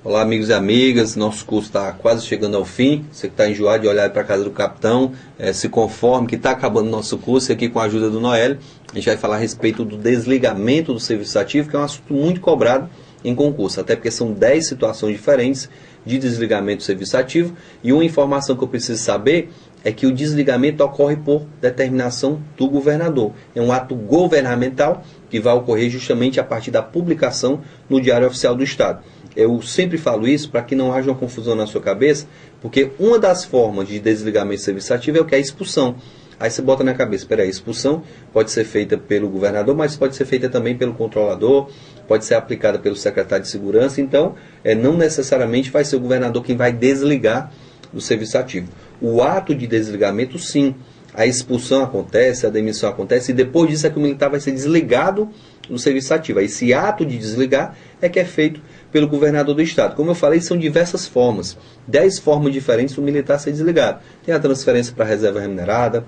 Olá, amigos e amigas, nosso curso está quase chegando ao fim. Você que está enjoado de olhar para a casa do capitão, se conforme que está acabando o nosso curso. E aqui com a ajuda do Noélio, a gente vai falar a respeito do desligamento do serviço ativo, que é um assunto muito cobrado em concurso, até porque são 10 situações diferentes de desligamento do serviço ativo. E uma informação que eu preciso saber é que o desligamento ocorre por determinação do governador. É um ato governamental que vai ocorrer justamente a partir da publicação no Diário Oficial do Estado. Eu sempre falo isso para que não haja uma confusão na sua cabeça, porque uma das formas de desligamento de serviço ativo é o que é a expulsão. Aí você bota na cabeça, peraí, a expulsão pode ser feita pelo governador, mas pode ser feita também pelo controlador, pode ser aplicada pelo secretário de segurança, então não necessariamente vai ser o governador quem vai desligar do serviço ativo. O ato de desligamento, sim, a expulsão acontece, a demissão acontece, e depois disso é que o militar vai ser desligado do serviço ativo. Aí esse ato de desligar é que é feito pelo governador do estado. Como eu falei, são diversas formas, 10 formas diferentes do militar ser desligado. Tem a transferência para a reserva remunerada,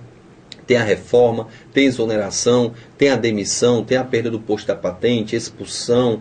tem a reforma, tem a exoneração, tem a demissão, tem a perda do posto da patente, expulsão,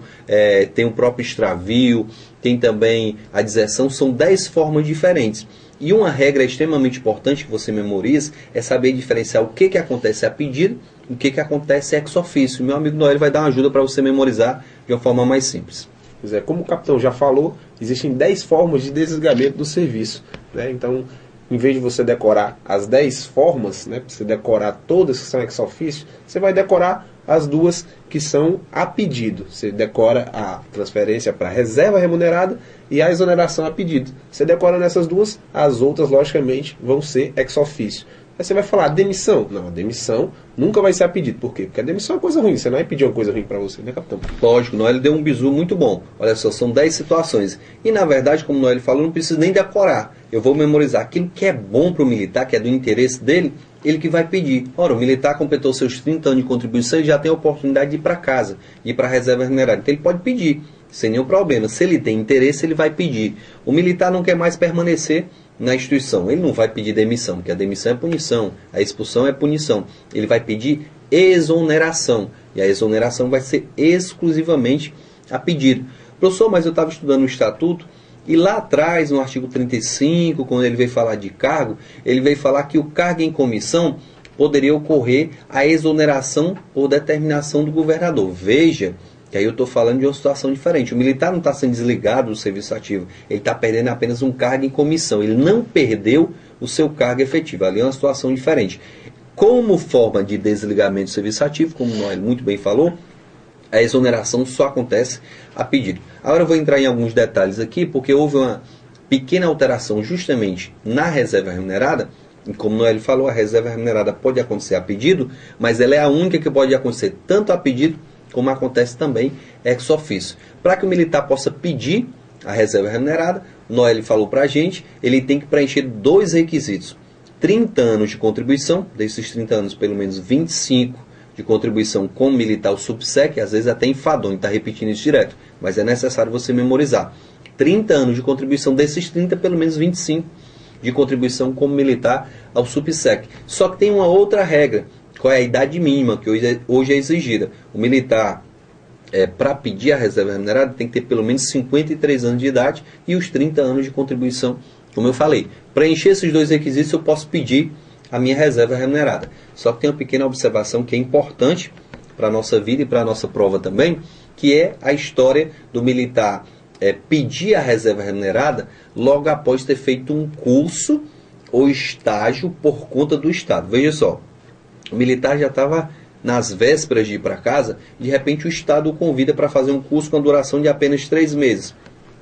tem o próprio extravio, tem também a deserção. São 10 formas diferentes. E uma regra extremamente importante que você memoriza é saber diferenciar o que acontece a pedido e o que acontece ex officio. Meu amigo Noélio vai dar uma ajuda para você memorizar de uma forma mais simples. Pois é, como o capitão já falou, existem 10 formas de desligamento do serviço, né? Então, em vez de você decorar as 10 formas, né, você decorar todas que são ex officio, você vai decorar as duas que são a pedido. Você decora a transferência para reserva remunerada e a exoneração a pedido. Você decora nessas duas, as outras, logicamente, vão ser ex officio. Aí você vai falar, demissão? Não, a demissão nunca vai ser a pedido. Por quê? Porque a demissão é uma coisa ruim. Você não vai pedir uma coisa ruim para você, né, capitão? Lógico, o Noélio deu um bizu muito bom. Olha só, são 10 situações. E, na verdade, como o Noélio falou, não preciso nem decorar. Eu vou memorizar aquilo que é bom para o militar, que é do interesse dele, ele que vai pedir. Ora, o militar completou seus 30 anos de contribuição e já tem a oportunidade de ir para casa, de ir para a reserva remunerada. Então, ele pode pedir, sem nenhum problema. Se ele tem interesse, ele vai pedir. O militar não quer mais permanecer na instituição. Ele não vai pedir demissão, porque a demissão é punição, a expulsão é punição. Ele vai pedir exoneração. E a exoneração vai ser exclusivamente a pedido. Professor, mas eu estava estudando o Estatuto, e lá atrás, no artigo 35, quando ele veio falar de cargo, ele veio falar que o cargo em comissão poderia ocorrer a exoneração por determinação do governador. Veja que aí eu estou falando de uma situação diferente. O militar não está sendo desligado do serviço ativo, ele está perdendo apenas um cargo em comissão. Ele não perdeu o seu cargo efetivo. Ali é uma situação diferente. Como forma de desligamento do serviço ativo, como o Noélio muito bem falou, a exoneração só acontece a pedido. Agora eu vou entrar em alguns detalhes aqui, porque houve uma pequena alteração justamente na reserva remunerada. E como o Noélio falou, a reserva remunerada pode acontecer a pedido, mas ela é a única que pode acontecer tanto a pedido, como acontece também ex officio. Para que o militar possa pedir a reserva remunerada, o Noélio falou para a gente, ele tem que preencher 2 requisitos. 30 anos de contribuição, desses 30 anos pelo menos 25 de contribuição como militar ou subsec, às vezes até enfadonho, está repetindo isso direto, mas é necessário você memorizar. 30 anos de contribuição, desses 30 pelo menos 25 de contribuição como militar ao subsec. Só que tem uma outra regra, qual é a idade mínima que hoje é exigida. O militar, para pedir a reserva remunerada, tem que ter pelo menos 53 anos de idade e os 30 anos de contribuição, como eu falei. Preencher esses 2 requisitos, eu posso pedir a minha reserva remunerada. Só que tem uma pequena observação que é importante para a nossa vida e para a nossa prova também, que é a história do militar pedir a reserva remunerada logo após ter feito um curso ou estágio por conta do Estado. Veja só. O militar já estava nas vésperas de ir para casa, de repente o Estado o convida para fazer um curso com a duração de apenas 3 meses.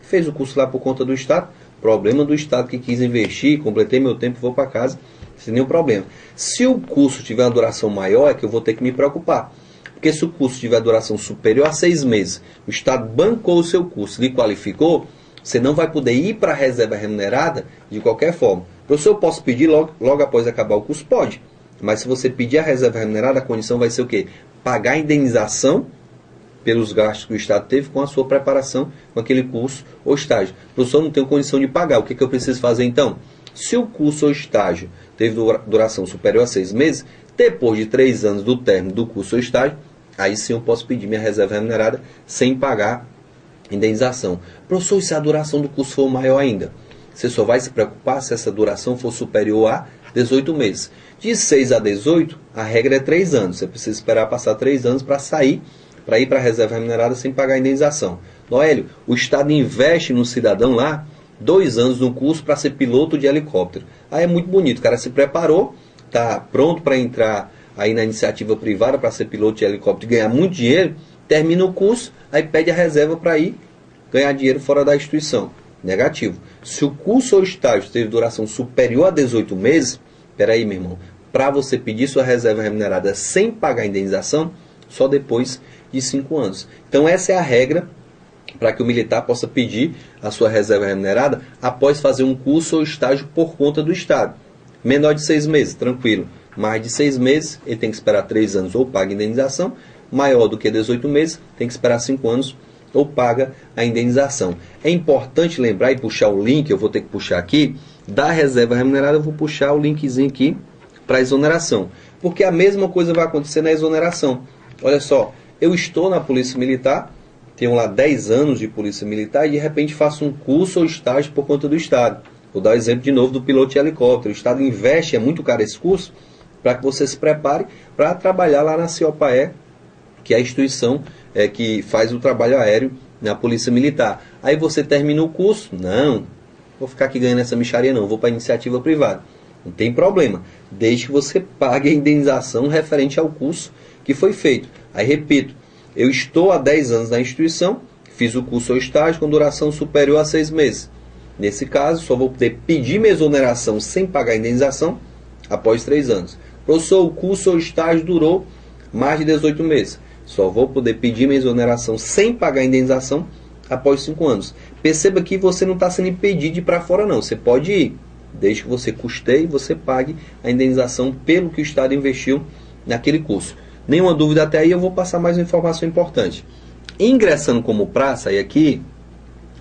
Fez o curso lá por conta do Estado, problema do Estado que quis investir, completei meu tempo e vou para casa, sem nenhum problema. Se o curso tiver uma duração maior, é que eu vou ter que me preocupar. Porque se o curso tiver duração superior a 6 meses, o Estado bancou o seu curso, lhe qualificou, você não vai poder ir para a reserva remunerada de qualquer forma. Professor, eu posso pedir logo após acabar o curso? Pode. Mas se você pedir a reserva remunerada, a condição vai ser o quê? Pagar a indenização pelos gastos que o Estado teve com a sua preparação com aquele curso ou estágio. O professor não tem condição de pagar. O que eu preciso fazer então? Se o curso ou estágio teve duração superior a 6 meses, depois de 3 anos do término do curso ou estágio, aí sim eu posso pedir minha reserva remunerada sem pagar indenização. Professor, e se a duração do curso for maior ainda? Você só vai se preocupar se essa duração for superior a 18 meses. De 6 a 18, a regra é 3 anos. Você precisa esperar passar 3 anos para sair, para ir para a reserva remunerada sem pagar a indenização. Noélio, o Estado investe no cidadão lá 2 anos no curso para ser piloto de helicóptero. Aí é muito bonito, o cara se preparou, está pronto para entrar aí na iniciativa privada para ser piloto de helicóptero e ganhar muito dinheiro, termina o curso, aí pede a reserva para ir ganhar dinheiro fora da instituição. Negativo. Se o curso ou estágio teve duração superior a 18 meses, peraí, meu irmão, para você pedir sua reserva remunerada sem pagar a indenização, só depois de 5 anos. Então essa é a regra para que o militar possa pedir a sua reserva remunerada após fazer um curso ou estágio por conta do Estado. Menor de 6 meses, tranquilo. Mais de 6 meses, ele tem que esperar 3 anos ou paga a indenização. Maior do que 18 meses, tem que esperar 5 anos ou paga a indenização. É importante lembrar e puxar o link, eu vou ter que puxar aqui, da reserva remunerada, eu vou puxar o linkzinho aqui para exoneração. Porque a mesma coisa vai acontecer na exoneração. Olha só, eu estou na Polícia Militar, tenho lá 10 anos de Polícia Militar e de repente faço um curso ou estágio por conta do Estado. Vou dar o exemplo de novo do piloto de helicóptero. O Estado investe, é muito caro esse curso, para que você se prepare para trabalhar lá na CIOPAE, que é a instituição que faz o trabalho aéreo na Polícia Militar. Aí você termina o curso, não, vou ficar aqui ganhando essa mixaria não, vou para a iniciativa privada. Não tem problema, desde que você pague a indenização referente ao curso que foi feito. Aí repito, eu estou há 10 anos na instituição, fiz o curso ou estágio com duração superior a 6 meses. Nesse caso, só vou poder pedir minha exoneração sem pagar a indenização após 3 anos. Professor, o curso ou estágio durou mais de 18 meses. Só vou poder pedir minha exoneração sem pagar a indenização após 5 anos. Perceba que você não está sendo impedido de ir para fora não. Você pode ir, desde que você custeie e você pague a indenização pelo que o Estado investiu naquele curso. Nenhuma dúvida até aí, eu vou passar mais uma informação importante. Ingressando como praça, e aqui,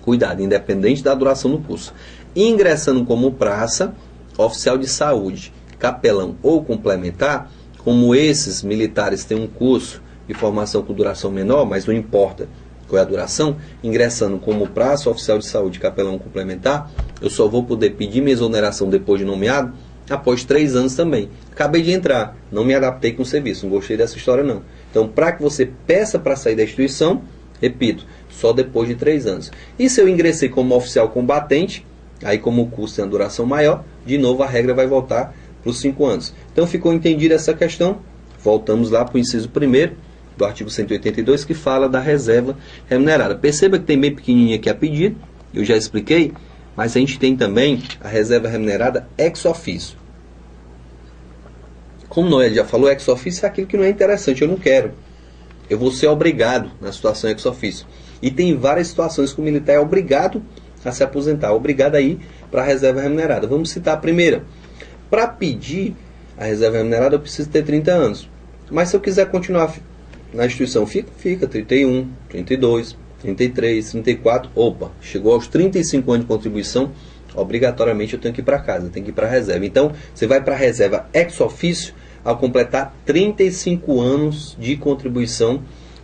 cuidado, independente da duração do curso. Ingressando como praça, oficial de saúde, capelão ou complementar, como esses militares têm um curso de formação com duração menor, mas não importa qual é a duração, ingressando como praça, oficial de saúde, capelão complementar, eu só vou poder pedir minha exoneração depois de nomeado após 3 anos também. Acabei de entrar, não me adaptei com o serviço, não gostei dessa história não. Então, para que você peça para sair da instituição, repito, só depois de 3 anos. E se eu ingressei como oficial combatente, aí como o curso tem a duração maior, de novo a regra vai voltar para os 5 anos. Então ficou entendida essa questão? Voltamos lá para o inciso 1º do artigo 182, que fala da reserva remunerada. Perceba que tem bem pequenininha aqui a pedido, eu já expliquei, mas a gente tem também a reserva remunerada ex officio. Como o Noel já falou, ex officio é aquilo que não é interessante, eu não quero. Eu vou ser obrigado na situação ex officio. E tem várias situações que o militar é obrigado a se aposentar, obrigado a ir para a reserva remunerada. Vamos citar a primeira. Para pedir a reserva remunerada eu preciso ter 30 anos. Mas se eu quiser continuar na instituição, fica 31, 32, 33, 34. Opa, chegou aos 35 anos de contribuição, obrigatoriamente eu tenho que ir para casa, tenho que ir para a reserva. Então, você vai para a reserva ex officio ao completar 35 anos de contribuição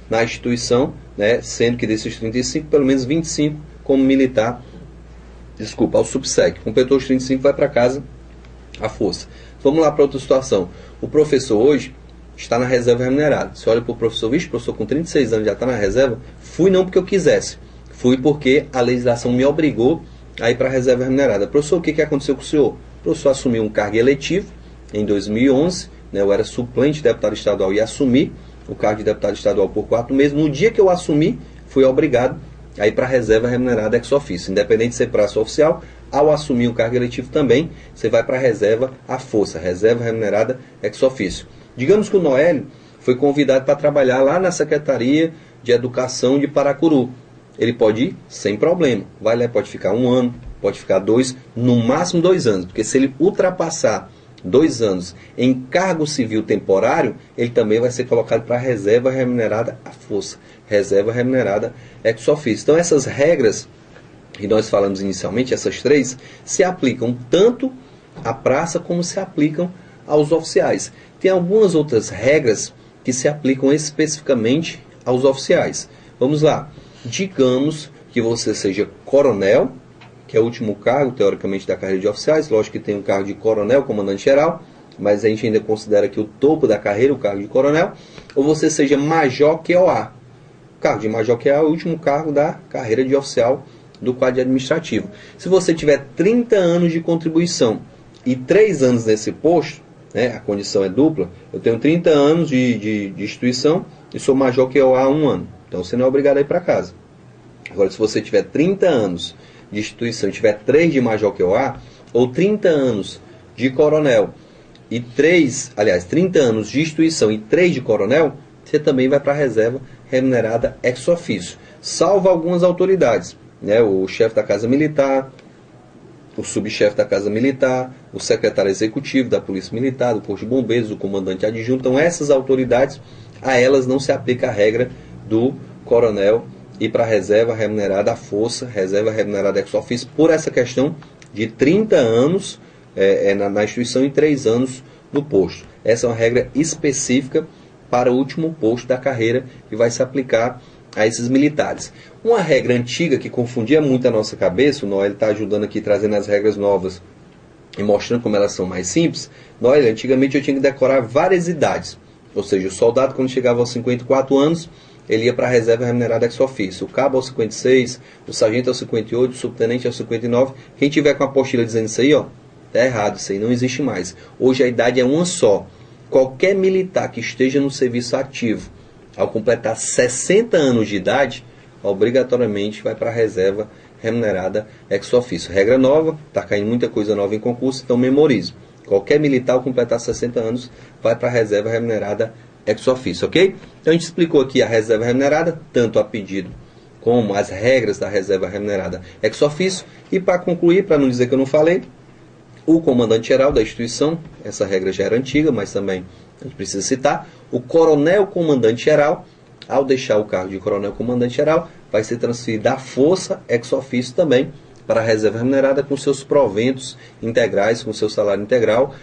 na instituição, né, sendo que desses 35, pelo menos 25 como militar, ao subsec. Completou os 35, vai para casa à força. Vamos lá para outra situação. O professor hoje está na reserva remunerada. Você olha para o professor, vixe, professor com 36 anos já está na reserva. Fui não porque eu quisesse, fui porque a legislação me obrigou a ir para a reserva remunerada. Professor, o que aconteceu com o senhor? O professor assumiu um cargo eletivo em 2011, né, eu era suplente de deputado estadual e assumi o cargo de deputado estadual por 4 meses. No dia que eu assumi, fui obrigado a ir para a reserva remunerada ex officio. Independente de ser praça oficial, ao assumir o cargo eletivo também, você vai para a reserva à força, reserva remunerada ex officio. Digamos que o Noélio foi convidado para trabalhar lá na Secretaria de Educação de Paracuru. Ele pode ir sem problema. Vai lá, pode ficar 1 ano, pode ficar 2, no máximo 2 anos. Porque se ele ultrapassar 2 anos em cargo civil temporário, ele também vai ser colocado para a reserva remunerada à força. Reserva remunerada ex officio. Então essas regras que nós falamos inicialmente, essas 3, se aplicam tanto à praça como se aplicam aos oficiais. Tem algumas outras regras que se aplicam especificamente aos oficiais. Vamos lá. Digamos que você seja coronel, que é o último cargo, teoricamente, da carreira de oficiais. Lógico que tem um cargo de coronel, comandante-geral, mas a gente ainda considera que o topo da carreira, o cargo de coronel. Ou você seja major QOA. O cargo de major QOA é o último cargo da carreira de oficial do quadro administrativo. Se você tiver 30 anos de contribuição e 3 anos nesse posto, né, a condição é dupla, eu tenho 30 anos de instituição e sou major QOA há 1 ano. Então você não é obrigado a ir para casa. Agora, se você tiver 30 anos de instituição e tiver 3 de major QOA, ou 30 anos de coronel e 30 anos de instituição e 3 de coronel, você também vai para a reserva remunerada ex officio, salvo algumas autoridades, né? O chefe da Casa Militar, o subchefe da Casa Militar, o secretário executivo da Polícia Militar, do Corpo de Bombeiros, o comandante adjunto. Então, essas autoridades, a elas não se aplica a regra do coronel ir para a reserva remunerada à força, reserva remunerada ex officio, por essa questão de 30 anos na instituição e 3 anos no posto. Essa é uma regra específica para o último posto da carreira que vai se aplicar a esses militares. Uma regra antiga que confundia muito a nossa cabeça, o Noel está ajudando aqui, trazendo as regras novas e mostrando como elas são mais simples. Noel, antigamente eu tinha que decorar várias idades, ou seja, o soldado quando chegava aos 54 anos, ele ia para a reserva remunerada ex officio, o cabo aos 56, o sargento aos 58, o subtenente aos 59. Quem tiver com a apostila dizendo isso aí, ó, tá errado, isso aí não existe mais. Hoje a idade é uma só. Qualquer militar que esteja no serviço ativo, ao completar 60 anos de idade, obrigatoriamente vai para a reserva remunerada ex officio. Regra nova, está caindo muita coisa nova em concurso, então memorize. Qualquer militar ao completar 60 anos vai para a reserva remunerada ex officio, ok? Então a gente explicou aqui a reserva remunerada, tanto a pedido como as regras da reserva remunerada ex officio. E para concluir, para não dizer que eu não falei, o comandante-geral da instituição, essa regra já era antiga, mas também a gente precisa citar, o coronel-comandante-geral, ao deixar o cargo de coronel-comandante-geral, vai ser transferido da força ex officio também para a reserva remunerada com seus proventos integrais, com seu salário integral,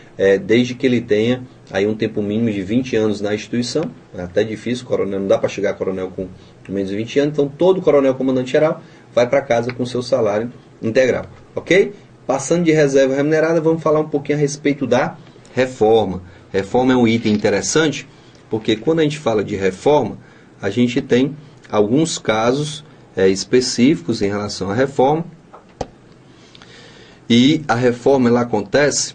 desde que ele tenha aí um tempo mínimo de 20 anos na instituição. É até difícil, coronel, não dá para chegar a coronel com menos de 20 anos, então todo coronel-comandante-geral vai para casa com seu salário integral, ok? Passando de reserva remunerada, vamos falar um pouquinho a respeito da reforma. Reforma é um item interessante, porque quando a gente fala de reforma, a gente tem alguns casos específicos em relação à reforma. E a reforma ela acontece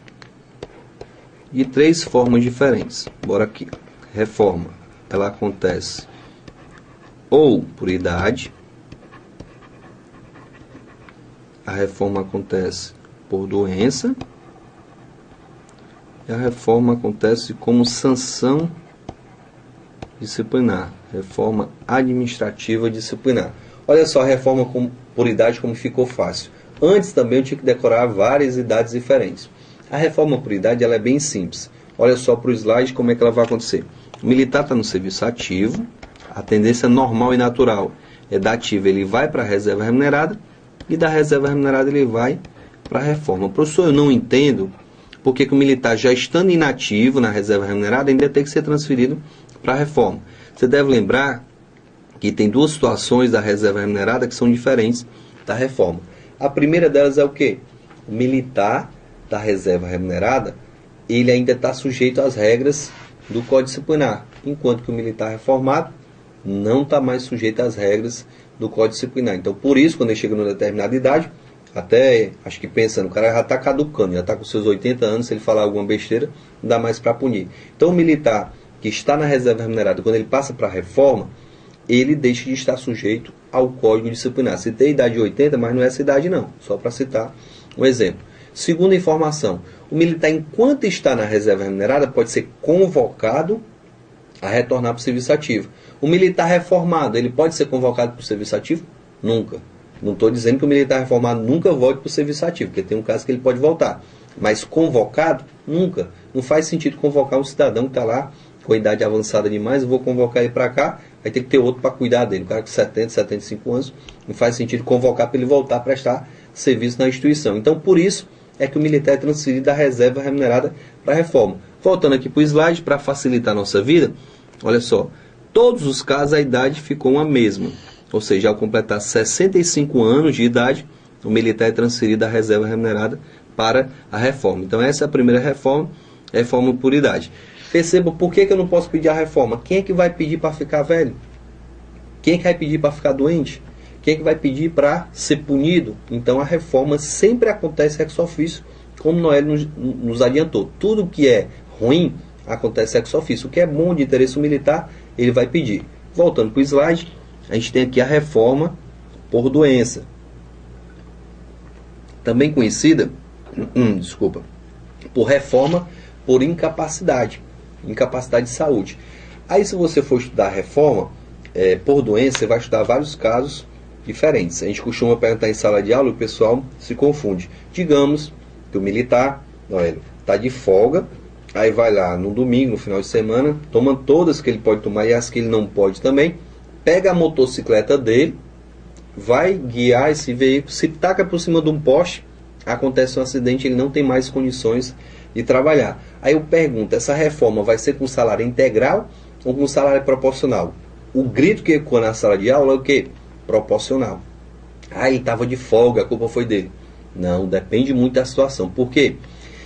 de 3 formas diferentes. Bora aqui. Reforma ela acontece ou por idade, a reforma acontece por doença, e a reforma acontece como sanção disciplinar, reforma administrativa disciplinar. Olha só a reforma por idade como ficou fácil. Antes também eu tinha que decorar várias idades diferentes. A reforma por idade ela é bem simples. Olha só para o slide como é que ela vai acontecer. O militar está no serviço ativo, a tendência normal e natural é da ativa, ele vai para a reserva remunerada, e da reserva remunerada ele vai para a reforma. Professor, eu não entendo porque que o militar já estando inativo na reserva remunerada ainda tem que ser transferido para a reforma. Você deve lembrar que tem 2 situações da reserva remunerada que são diferentes da reforma. A primeira delas é o quê? O militar da reserva remunerada, ele ainda está sujeito às regras do Código Disciplinar, enquanto que o militar reformado não está mais sujeito às regras do Código Disciplinar. Então, por isso, quando ele chega numa determinada idade, até acho que pensando, o cara já está caducando, já está com seus 80 anos, se ele falar alguma besteira, não dá mais para punir. Então, o militar que está na reserva remunerada, quando ele passa para a reforma, ele deixa de estar sujeito ao Código Disciplinar. Citei a idade de 80, mas não é essa idade não, só para citar um exemplo. Segunda informação, o militar, enquanto está na reserva remunerada, pode ser convocado a retornar para o serviço ativo. O militar reformado, ele pode ser convocado para o serviço ativo? Nunca. Não estou dizendo que o militar reformado nunca volte para o serviço ativo, porque tem um caso que ele pode voltar. Mas convocado? Nunca. Não faz sentido convocar um cidadão que está lá com a idade avançada demais, eu vou convocar ele para cá, vai ter que ter outro para cuidar dele. O cara com 70, 75 anos, não faz sentido convocar para ele voltar a prestar serviço na instituição. Então, por isso é que o militar é transferido da reserva remunerada para a reforma. Voltando aqui para o slide, para facilitar a nossa vida, olha só, todos os casos a idade ficou a mesma. ou seja, ao completar 65 anos de idade, o militar é transferido da reserva remunerada para a reforma. Então essa é a primeira reforma, reforma por idade. Perceba por que eu não posso pedir a reforma. Quem é que vai pedir para ficar velho? Quem é que vai pedir para ficar doente? Quem é que vai pedir para ser punido? Então a reforma sempre acontece ex officio, como Noel nos adiantou. Tudo que é ruim acontece ex officio. O que é bom de interesse militar, ele vai pedir. Voltando para o slide, a gente tem aqui a reforma por doença. Também conhecida, por reforma por incapacidade. Incapacidade de saúde. Aí se você for estudar a reforma por doença, você vai estudar vários casos diferentes. A gente costuma perguntar em sala de aula e o pessoal se confunde. Digamos que o militar, Noélio, está de folga, aí vai lá no domingo, no final de semana, toma todas que ele pode tomar e as que ele não pode também, pega a motocicleta dele, vai guiar esse veículo, se taca por cima de um poste, acontece um acidente, ele não tem mais condições de trabalhar. Aí eu pergunto, essa reforma vai ser com salário integral ou com salário proporcional? O grito que ecoa na sala de aula é o quê? Proporcional. Ah, ele estava de folga, a culpa foi dele. Não, depende muito da situação. Por quê?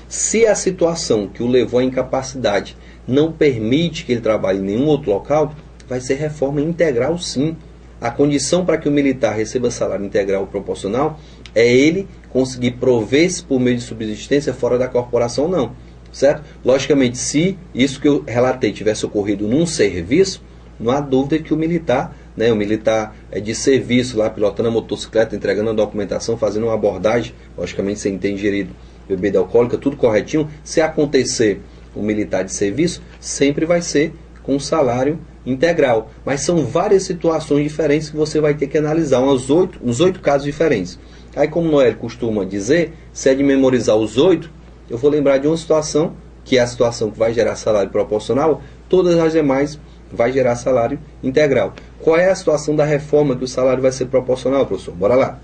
Se a situação que o levou à incapacidade não permite que ele trabalhe em nenhum outro local, vai ser reforma integral sim. A condição para que o militar receba salário integral ou proporcional é ele conseguir prover-se por meio de subsistência fora da corporação ou não. Certo? Logicamente, se isso que eu relatei tivesse ocorrido num serviço, não há dúvida que o militar de serviço lá, pilotando a motocicleta, entregando a documentação, fazendo uma abordagem, logicamente sem ter ingerido bebida alcoólica, tudo corretinho, se acontecer o militar de serviço, sempre vai ser com salário integral. Mas são várias situações diferentes que você vai ter que analisar, uns 8 casos diferentes. Aí, como o Noel costuma dizer, se é de memorizar os 8, eu vou lembrar de uma situação, que é a situação que vai gerar salário proporcional, todas as demais vai gerar salário integral. Qual é a situação da reforma que o salário vai ser proporcional, professor? Bora lá.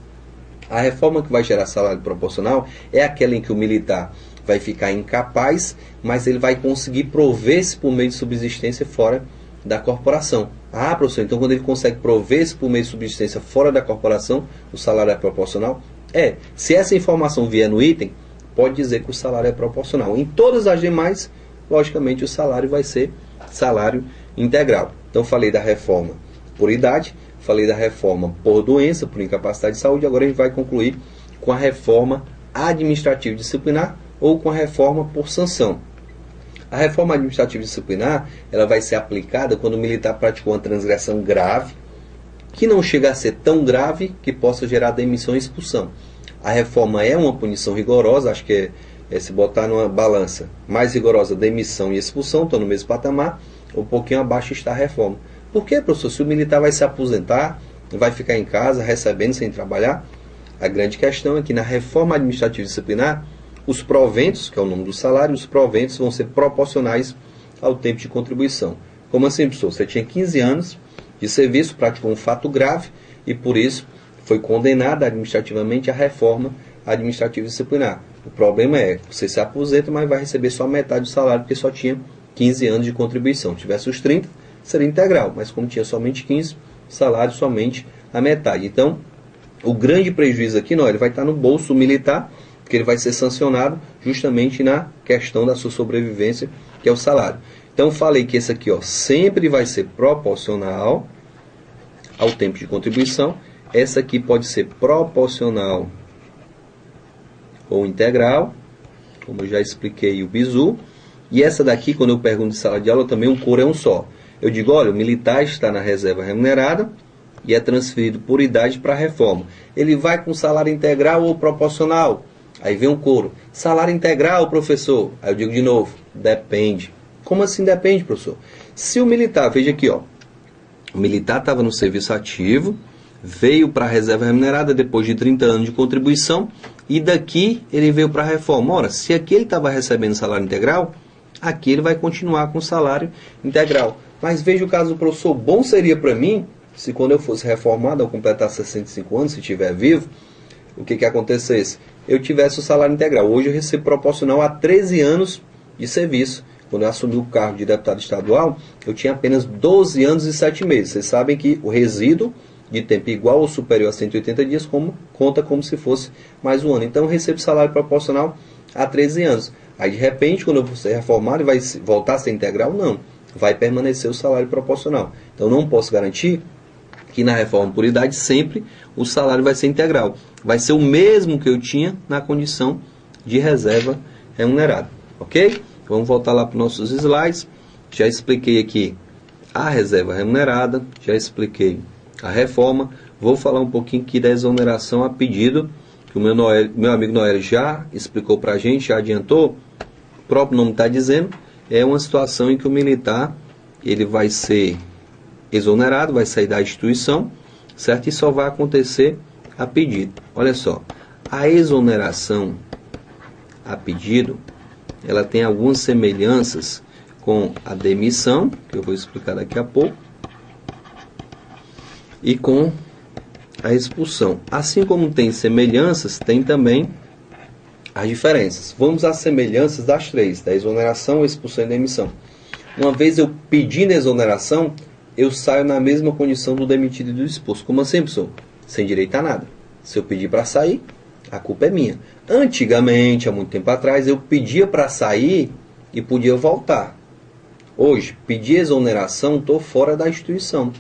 A reforma que vai gerar salário proporcional é aquela em que o militar vai ficar incapaz, mas ele vai conseguir prover-se por meio de subsistência fora da corporação. Ah, professor, então quando ele consegue prover-se por meio de subsistência fora da corporação, o salário é proporcional? É. Se essa informação vier no item, pode dizer que o salário é proporcional. Em todas as demais, logicamente, o salário vai ser salário integral. Então, falei da reforma por idade, falei da reforma por doença, por incapacidade de saúde. Agora a gente vai concluir com a reforma administrativa disciplinar ou com a reforma por sanção. A reforma administrativa disciplinar, ela vai ser aplicada quando o militar praticou uma transgressão grave, que não chega a ser tão grave que possa gerar demissão e expulsão. A reforma é uma punição rigorosa, acho que se botar numa balança mais rigorosa, demissão e expulsão, estão no mesmo patamar, um pouquinho abaixo está a reforma. Por quê, professor? Se o militar vai se aposentar, vai ficar em casa recebendo sem trabalhar? A grande questão é que na reforma administrativa disciplinar, os proventos, que é o nome do salário, os proventos vão ser proporcionais ao tempo de contribuição. Como assim, professor? Você tinha 15 anos de serviço, praticou um fato grave e por isso foi condenada administrativamente a reforma administrativa disciplinar. O problema é, você se aposenta, mas vai receber só metade do salário, porque só tinha 15 anos de contribuição. Se tivesse os 30, seria integral, mas como tinha somente 15, salário somente a metade. Então, o grande prejuízo aqui, não, ele vai estar no bolso militar, porque ele vai ser sancionado justamente na questão da sua sobrevivência, que é o salário. Então, falei que esse aqui sempre vai ser proporcional ao tempo de contribuição. Essa aqui pode ser proporcional ou integral, como eu já expliquei o bizu. E essa daqui, quando eu pergunto de sala de aula, também um coro é um só. Eu digo, olha, o militar está na reserva remunerada e é transferido por idade para a reforma. Ele vai com salário integral ou proporcional? Aí vem um coro. Salário integral, professor? Aí eu digo de novo, depende. Como assim depende, professor? Se o militar, veja aqui, ó, o militar estava no serviço ativo, veio para a reserva remunerada depois de 30 anos de contribuição e daqui ele veio para a reforma. Ora, se aqui ele estava recebendo salário integral, aqui ele vai continuar com salário integral. Mas veja o caso do professor, bom seria para mim, se quando eu fosse reformado, ao completar 65 anos, se estiver vivo, o que acontecesse? Eu tivesse o salário integral. Hoje eu recebo proporcional a 13 anos de serviço. Quando eu assumi o cargo de deputado estadual, eu tinha apenas 12 anos e 7 meses. Vocês sabem que o resíduo de tempo igual ou superior a 180 dias, conta como se fosse mais um ano. Então eu recebo salário proporcional há 13 anos. Aí de repente, quando eu vou ser reformado, vai voltar a ser integral? Não. Vai permanecer o salário proporcional. Então não posso garantir que na reforma por idade sempre o salário vai ser integral. Vai ser o mesmo que eu tinha na condição de reserva remunerada. Ok? Vamos voltar lá para os nossos slides. Já expliquei aqui a reserva remunerada, já expliquei a reforma. Vou falar um pouquinho aqui da exoneração a pedido, que o meu amigo Noélio já explicou para a gente, já adiantou. O próprio nome está dizendo, é uma situação em que o militar ele vai ser exonerado, vai sair da instituição, certo? E só vai acontecer a pedido. Olha só, a exoneração a pedido, ela tem algumas semelhanças com a demissão, que eu vou explicar daqui a pouco, e com a expulsão. Assim como tem semelhanças, tem também as diferenças. Vamos às semelhanças das três, da exoneração, expulsão e demissão. Uma vez eu pedindo exoneração, eu saio na mesma condição do demitido e do expulso. Como assim, pessoal? Sem direito a nada. Se eu pedir para sair, a culpa é minha. Antigamente, há muito tempo atrás, eu pedia para sair e podia voltar. Hoje, pedir exoneração, estou fora da instituição.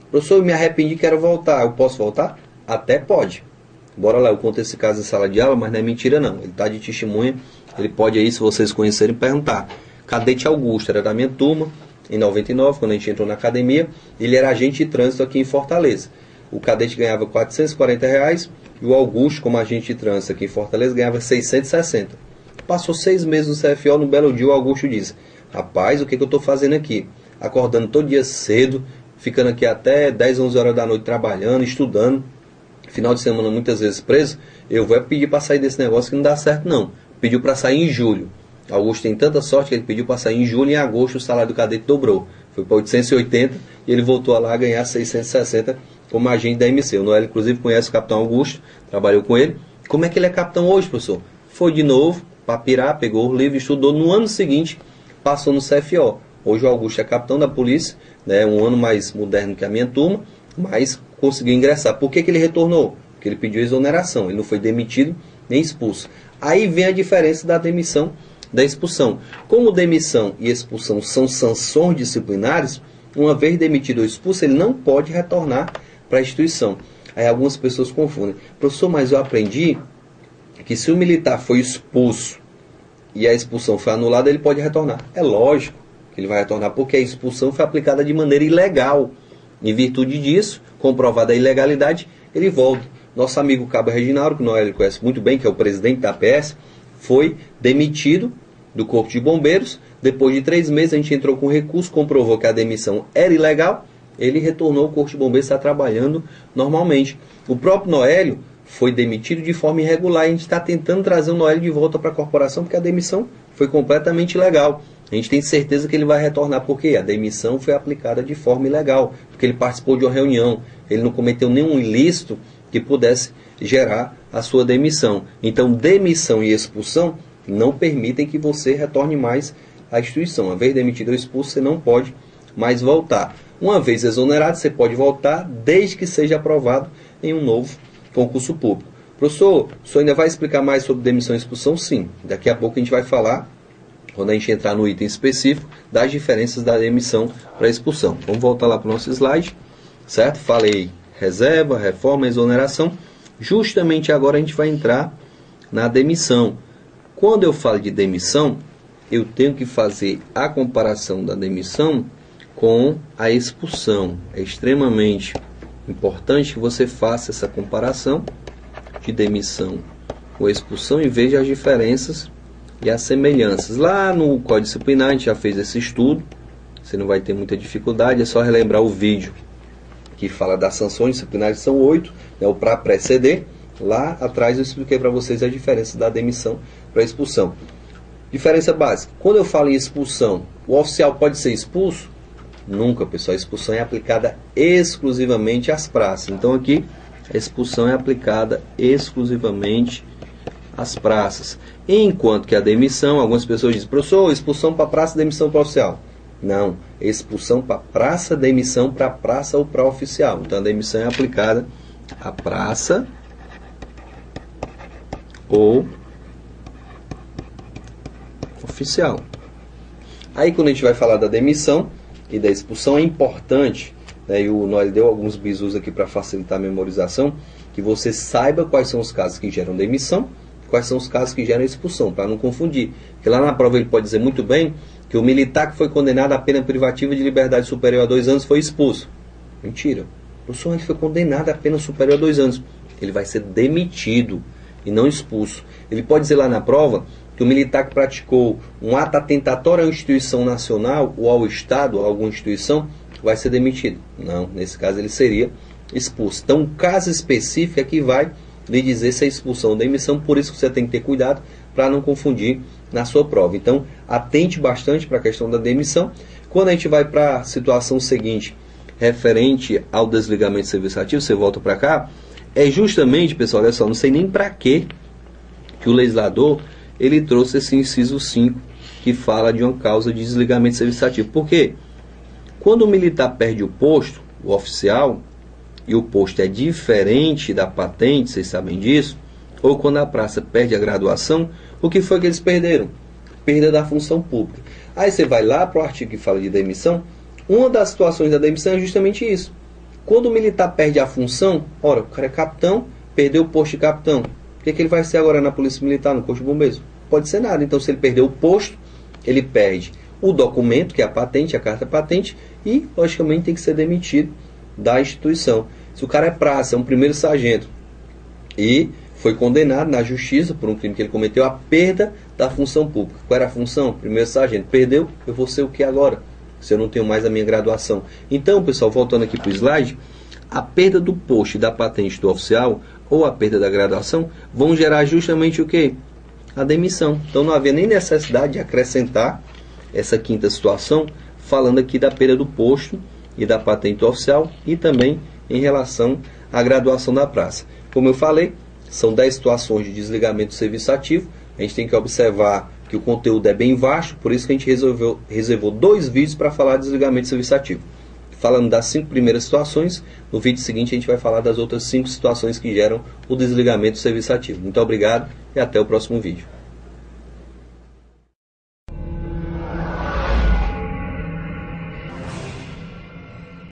Professor, eu me arrependi, quero voltar. Eu posso voltar? Até pode. Bora lá, eu conto esse caso em sala de aula, mas não é mentira não. Ele está de testemunha, ele pode aí, se vocês conhecerem, perguntar. Cadete Augusto, era da minha turma, em 99, quando a gente entrou na academia. Ele era agente de trânsito aqui em Fortaleza. O cadete ganhava R$440 e o Augusto, como agente de trânsito aqui em Fortaleza, ganhava 660. Passou 6 meses no CFO, no belo dia o Augusto disse: rapaz, o que eu estou fazendo aqui? Acordando todo dia cedo, ficando aqui até 10, 11 horas da noite trabalhando, estudando, final de semana muitas vezes preso, eu vou pedir para sair desse negócio que não dá certo não. Pediu para sair em julho. Augusto tem tanta sorte que ele pediu para sair em julho e em agosto o salário do cadete dobrou. Foi para 880 e ele voltou lá a ganhar 660 como agente da MC. O Noélio, inclusive, conhece o capitão Augusto, trabalhou com ele. Como é que ele é capitão hoje, professor? Foi de novo para Pirá, pegou o livro, estudou. No ano seguinte, passou no CFO. Hoje o Augusto é capitão da polícia, né, um ano mais moderno que a minha turma, mas conseguiu ingressar. Por que ele retornou? Porque ele pediu exoneração, ele não foi demitido nem expulso. Aí vem a diferença da demissão da expulsão. Como demissão e expulsão são sanções disciplinares, uma vez demitido ou expulso, ele não pode retornar para a instituição. Aí algumas pessoas confundem. Professor, mas eu aprendi que se o militar foi expulso e a expulsão foi anulada, ele pode retornar. É lógico que ele vai retornar, porque a expulsão foi aplicada de maneira ilegal. Em virtude disso, comprovada a ilegalidade, ele volta. Nosso amigo Cabo Reginaldo, que o Noélio conhece muito bem, que é o presidente da PS, foi demitido do Corpo de Bombeiros. Depois de 3 meses, a gente entrou com recurso, comprovou que a demissão era ilegal, ele retornou ao Corpo de Bombeiros, está trabalhando normalmente. O próprio Noélio foi demitido de forma irregular, a gente está tentando trazer o Noélio de volta para a corporação, porque a demissão foi completamente ilegal. A gente tem certeza que ele vai retornar, porque a demissão foi aplicada de forma ilegal, porque ele participou de uma reunião, ele não cometeu nenhum ilícito que pudesse gerar a sua demissão. Então, demissão e expulsão não permitem que você retorne mais à instituição. Uma vez demitido ou expulso, você não pode mais voltar. Uma vez exonerado, você pode voltar desde que seja aprovado em um novo concurso público. Professor, o senhor ainda vai explicar mais sobre demissão e expulsão? Sim. Daqui a pouco a gente vai falar, quando a gente entrar no item específico, das diferenças da demissão para a expulsão. Vamos voltar lá para o nosso slide, certo? Falei reserva, reforma, exoneração. Justamente agora a gente vai entrar na demissão. Quando eu falo de demissão, eu tenho que fazer a comparação da demissão com a expulsão. É extremamente importante que você faça essa comparação de demissão com expulsão e veja as diferenças e as semelhanças. Lá no Código Disciplinar a gente já fez esse estudo, você não vai ter muita dificuldade, é só relembrar o vídeo que fala das sanções disciplinares, são 8, né, o para preceder. Lá atrás eu expliquei para vocês a diferença da demissão para a expulsão. Diferença básica, quando eu falo em expulsão, o oficial pode ser expulso? Nunca, pessoal. A expulsão é aplicada exclusivamente às praças. Então aqui, a expulsão é aplicada exclusivamente às praças. Enquanto que a demissão, algumas pessoas dizem: professor, expulsão para praça, demissão para oficial. Não, expulsão para praça, demissão para praça ou para oficial. Então a demissão é aplicada à praça ou oficial. Aí quando a gente vai falar da demissão e da expulsão, é importante, né, e o Noel deu alguns bizus aqui para facilitar a memorização, que você saiba quais são os casos que geram demissão, quais são os casos que geram expulsão, para não confundir. Porque lá na prova ele pode dizer muito bem que o militar que foi condenado a pena privativa de liberdade superior a 2 anos foi expulso. Mentira. Professor, ele foi condenado a pena superior a 2 anos. Ele vai ser demitido e não expulso. Ele pode dizer lá na prova que o militar que praticou um ato atentatório à instituição nacional ou ao Estado, ou a alguma instituição, vai ser demitido. Não, nesse caso ele seria expulso. Então, um caso específico é que vai lhe dizer se é expulsão ou demissão, por isso que você tem que ter cuidado para não confundir na sua prova. Então, atente bastante para a questão da demissão. Quando a gente vai para a situação seguinte, referente ao desligamento de serviço ativo, você volta para cá, é justamente, pessoal, olha só, não sei nem para que o legislador ele trouxe esse inciso 5, que fala de uma causa de desligamento de serviço ativo. Por quê? Quando o militar perde o posto, o oficial, e o posto é diferente da patente, vocês sabem disso, ou quando a praça perde a graduação, o que foi que eles perderam? Perda da função pública. Aí você vai lá para o artigo que fala de demissão, uma das situações da demissão é justamente isso. Quando o militar perde a função, ora, o cara é capitão, perdeu o posto de capitão. O que ele vai ser agora na Polícia Militar, no Corpo de Bombeiros? Pode ser nada. Então, se ele perdeu o posto, ele perde o documento, que é a patente, a carta patente, e, logicamente, tem que ser demitido da instituição. Se o cara é praça, é um primeiro sargento, e foi condenado na justiça por um crime que ele cometeu, a perda da função pública. Qual era a função? Primeiro sargento. Perdeu, eu vou ser o que agora? Se eu não tenho mais a minha graduação. Então, pessoal, voltando aqui para o slide, a perda do posto e da patente do oficial, ou a perda da graduação, vão gerar justamente o quê? A demissão. Então não havia nem necessidade de acrescentar essa quinta situação, falando aqui da perda do posto e da patente do oficial, e também em relação à graduação da praça. Como eu falei, são 10 situações de desligamento do serviço ativo. A gente tem que observar que o conteúdo é bem vasto, por isso que a gente reservou 2 vídeos para falar de desligamento do serviço ativo. Falando das 5 primeiras situações, no vídeo seguinte a gente vai falar das outras 5 situações que geram o desligamento do serviço ativo. Muito obrigado e até o próximo vídeo.